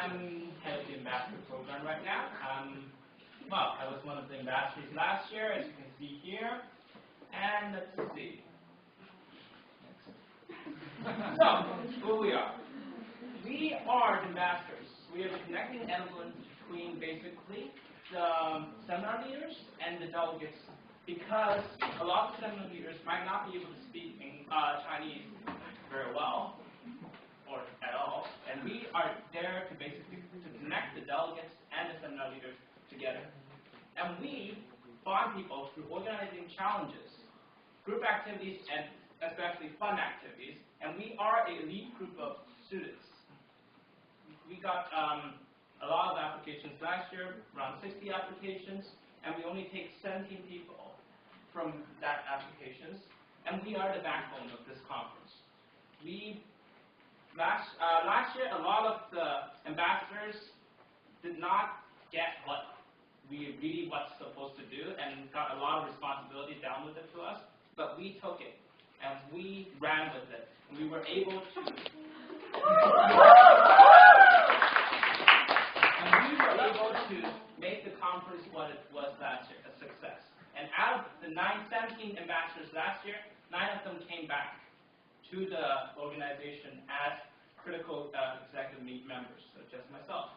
I'm head of the ambassador program right now. Well, I was one of the ambassadors last year, as you can see here. And let's see. So, who we are. We are the ambassadors. We are the connecting element between basically the seminar leaders and the delegates, because a lot of seminar leaders might not be able to speak Chinese very well or at all, and we are there to basically connect the delegates and the seminar leaders together. And we bond people through organizing challenges, group activities, and especially fun activities. And we are a elite group of students. We got a lot of applications last year, around 60 applications, and we only take 17 people from that applications, and we are the backbone of this conference. Last year, a lot of the ambassadors did not get what we really was supposed to do, and got a lot of responsibility downloaded to us, but we took it, and we ran with it, and we were able to make the conference what it was last year, a success. And out of the 17 ambassadors last year, 9 of them came back to the organization as critical executive members, such as myself.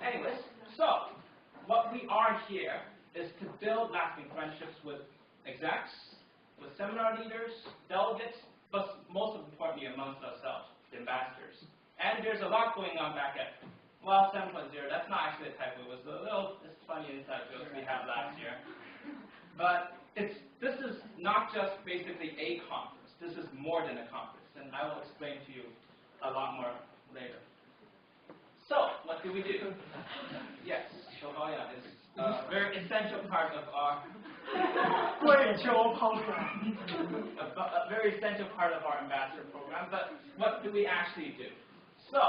Anyways, so what we are here is to build lasting friendships with execs, with seminar leaders, delegates, but most importantly amongst ourselves, the ambassadors. And there's a lot going on back at, well, 7.0. That's not actually a typo. It was it's funny inside jokes we had last year. But this is not just basically a conference. This is more than a conference, and I will explain to you a lot more later. So, what do we do? Yes, Shogoya is a very essential part of our a very essential part of our ambassador program. But what do we actually do? So,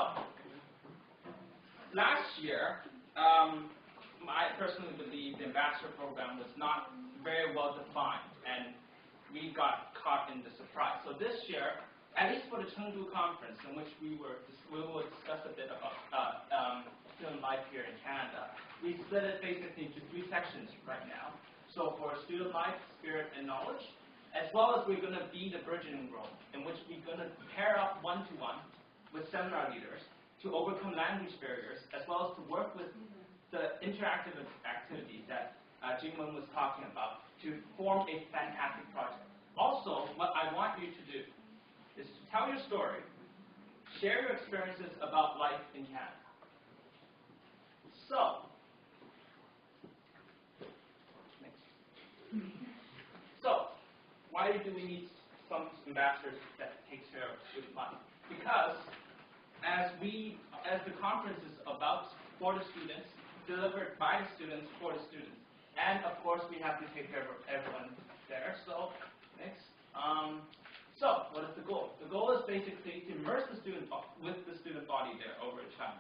last year, I personally believe the ambassador program was not very well defined, and we got caught in the surprise. So this year, at least for the Chengdu conference, in which we will discuss a bit about student life here in Canada, we split it basically into 3 sections right now. So for student life, spirit, and knowledge, as well as we're going to be the burgeoning role, in which we're going to pair up one-to-one with seminar leaders to overcome language barriers, as well as to work with the interactive activities that Jingwen was talking about to form a fantastic project. Also, what I want you to do is to tell your story, share your experiences about life in Canada. So, why do we need some ambassadors that takes care of student life? Because as the conference is about for the students, delivered by the students for the students. And of course we have to take care of everyone there. So next. So what is the goal? The goal is basically to immerse the student with the student body there over in China.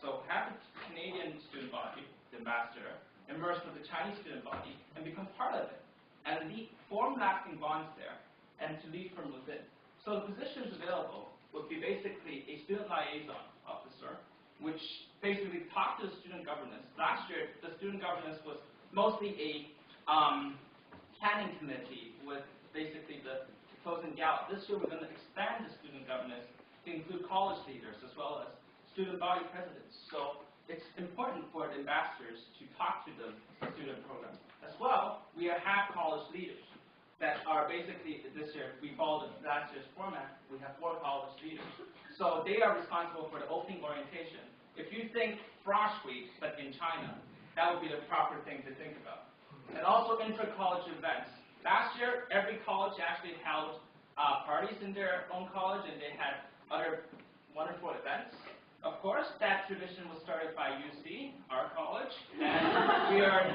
So have the Canadian student body, the ambassador, immerse with the Chinese student body and become part of it. And form lasting bonds there and to lead from within. So the positions available would be basically a student liaison officer, which basically talked to the student governance. Last year, the student governance was mostly a planning committee with basically the proposing gallop. This year, we're going to expand the student governance to include college leaders as well as student body presidents. So it's important for the ambassadors to talk to the student program. As well, we have college leaders that are basically, this year, we followed last year's format, we have 4 college leaders. So they are responsible for the opening orientation. If you think Frosh Week, but in China, that would be the proper thing to think about. And also intra-college events. Last year, every college actually held parties in their own college, and they had other wonderful events. Of course, that tradition was started by UC, our college, and we are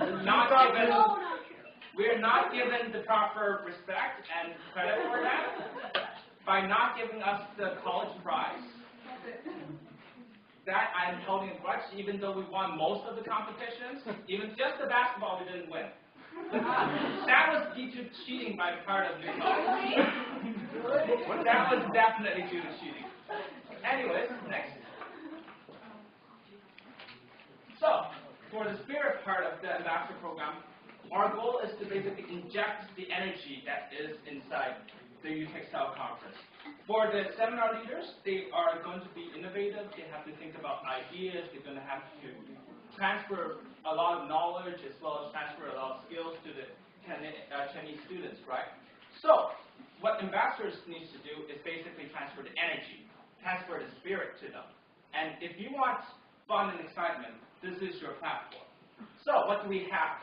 not given the proper respect and credit for that by not giving us the college prize. That I'm holding a grudge, even though we won most of the competitions, even just the basketball we didn't win. That was due to cheating by part of your college. That was definitely due to cheating. Anyways, next. So, for the spirit part of the ambassador program, our goal is to basically inject the energy that is inside the UTACCEL conference. For the seminar leaders, they are going to be innovative. They have to think about ideas. They're going to have to transfer a lot of knowledge as well as transfer a lot of skills to the Chinese students, right? So, what ambassadors need to do is basically transfer the energy, transfer the spirit to them. And if you want fun and excitement, this is your platform. So, what do we have?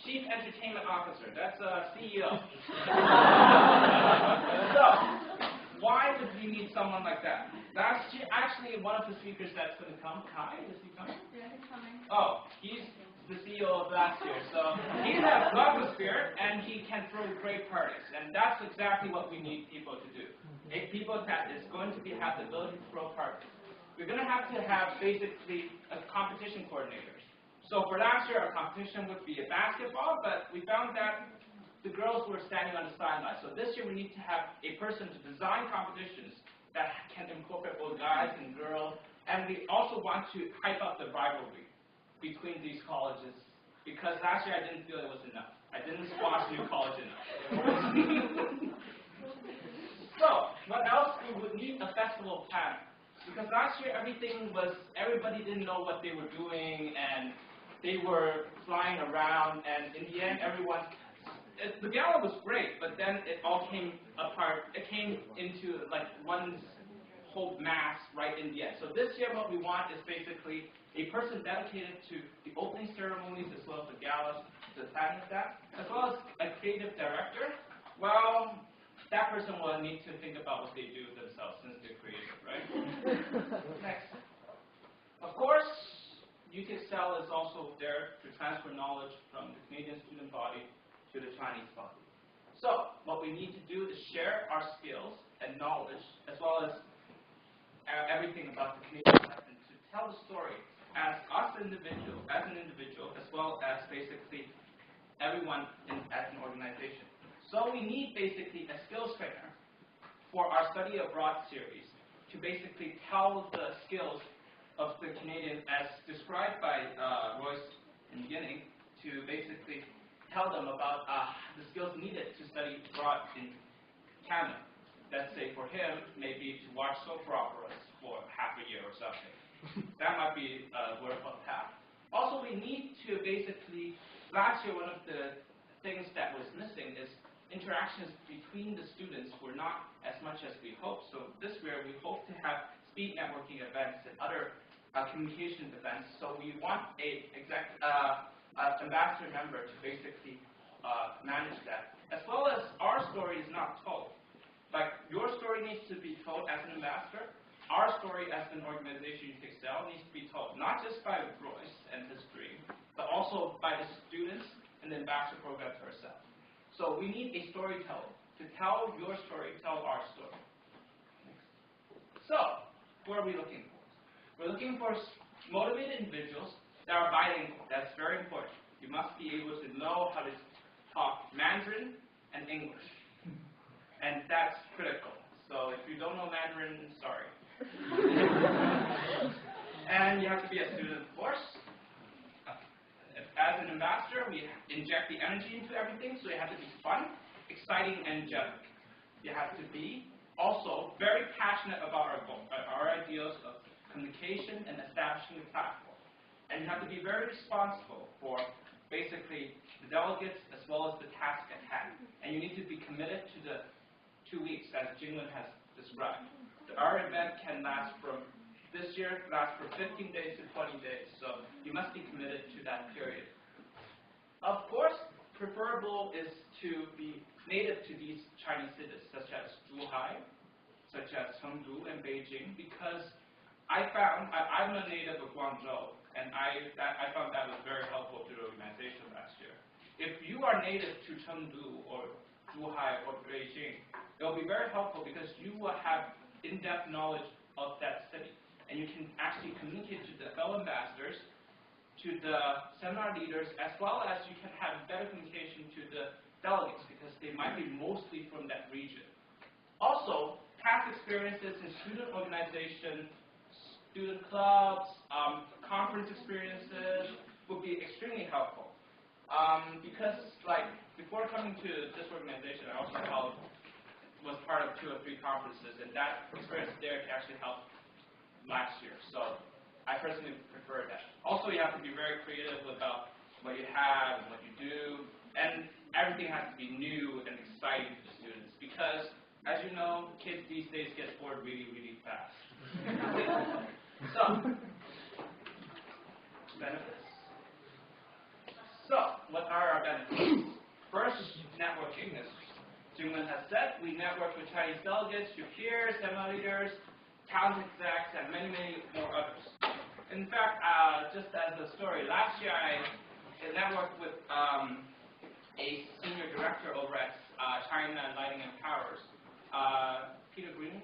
Chief Entertainment Officer, that's a CEO. So, why would we need someone like that? That's actually one of the speakers that's going to come. Kai, is he coming? Yeah, he's coming. Oh, he's the CEO of last year, so he has lots of spirit and he can throw great parties, and that's exactly what we need people to do. People that is going to have the ability to throw parties. We're going to have basically a competition coordinators. So for last year, our competition would be a basketball, but we found that the girls were standing on the sideline. So this year we need to have a person to design competitions that can incorporate both guys and girls, and we also want to hype up the rivalry between these colleges, because last year I didn't feel it was enough. I didn't squash New College enough. So, what else? We would need a festival plan, because last year everybody didn't know what they were doing, and they were flying around, and in the end, the gala was great, but then it all came apart. It came into like one whole mass right in the end. So this year, what we want is basically a person dedicated to the opening ceremonies as well as the galas, the planning of that, as well as a creative director. Well, that person will need to think about what they do themselves since they're creative, right? Next. Of course, UTACCEL is also there to transfer knowledge from the Canadian student body to the Chinese body. So, what we need to do is share our skills and knowledge, as well as everything about the Canadian life, and to tell the story as an individual, as well as basically everyone as an organization. So we need basically a skills trainer for our study abroad series to basically tell the skills of the Canadians as described by Royce in the beginning, to basically tell them about the skills needed to study abroad in Canada. Let's say for him, maybe to watch soap operas for half a year or something. That might be a worthwhile path. Also, we need to basically, last year one of the things that was missing is interactions between the students were not as much as we hoped. So this year we hope to have speed networking events and other communication events. So we want a ambassador member to basically manage that. As well as our story is not told. Like, your story needs to be told as an ambassador. Our story as an organization, UTACCEL, needs to be told not just by Royce and his dream, but also by the students and the ambassador program herself. So we need a storyteller to tell your story, tell our story. So, what are we looking for? We're looking for motivated individuals that are bilingual. That's very important. You must be able to know how to talk Mandarin and English. And that's critical. So if you don't know Mandarin, sorry. And you have to be a student, of course. As an ambassador, we inject the energy into everything, so you have to be fun, exciting, and angelic. You have to be also very passionate about our ideals of communication and establishing a platform. And you have to be very responsible for basically the delegates as well as the task at hand. And you need to be committed to the 2 weeks, as Jinglin has described. Our event can last from, this year, last from 15 days to 20 days. So you must be committed to that period. Of course, preferable is to be native to these Chinese cities, such as Zhuhai, such as Chengdu and Beijing, because I'm a native of Guangzhou, and I found that was very helpful to the organization last year. If you are native to Chengdu or Zhuhai or Beijing, it will be very helpful because you will have in-depth knowledge of that city, and you can actually communicate to the fellow ambassadors, to the seminar leaders, as well as you can have better communication to the delegates because they might be mostly from that region. Also, past experiences in student organization student clubs, conference experiences would be extremely helpful. Because like before coming to this organization, I also was part of 2 or 3 conferences, and that experience there actually helped last year. So I personally prefer that. Also, you have to be very creative about what you have and what you do, and everything has to be new and exciting to the students because, as you know, kids these days get bored really, really fast. So, benefits. So, what are our benefits? First, networking. As Jungwon has said, we network with Chinese delegates, your peers, seminar leaders, talent execs, and many, many more others. In fact, just as a story, last year I networked with a senior director over at China Lighting and Powers, Peter Greenwood.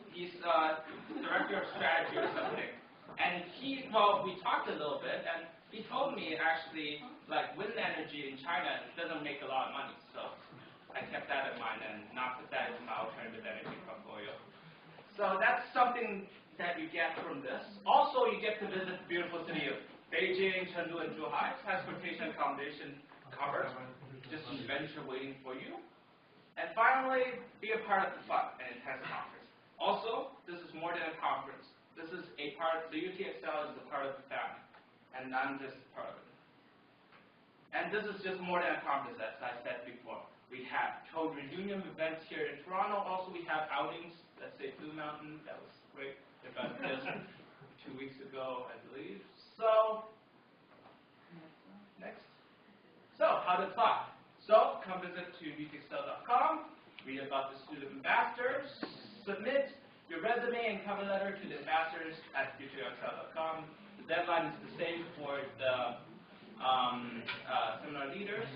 He's director of strategy or something. And we talked a little bit, and he told me actually, like wind energy in China doesn't make a lot of money. So I kept that in mind and not put that into my alternative energy portfolio. So that's something that you get from this. Also, you get to visit the beautiful city of Beijing, Chengdu, and Zhuhai. Transportation accommodation covered. Just an adventure waiting for you. And finally, be a part of the fun and intense conference. Also, this is more than a conference. This is a part, the UTACCEL is a part of the family. And I'm just part of it. And this is just more than a conference, as I said before. We have code reunion events here in Toronto. Also, we have outings. Let's say Blue Mountain. That was great. They got this 2 weeks ago, I believe. So, next. So, how to apply? So, come visit to UTACCEL.com, read about the student ambassadors, submit your resume and cover letter to the ambassadors at UTACCEL.com. The deadline is the same for the seminar leaders.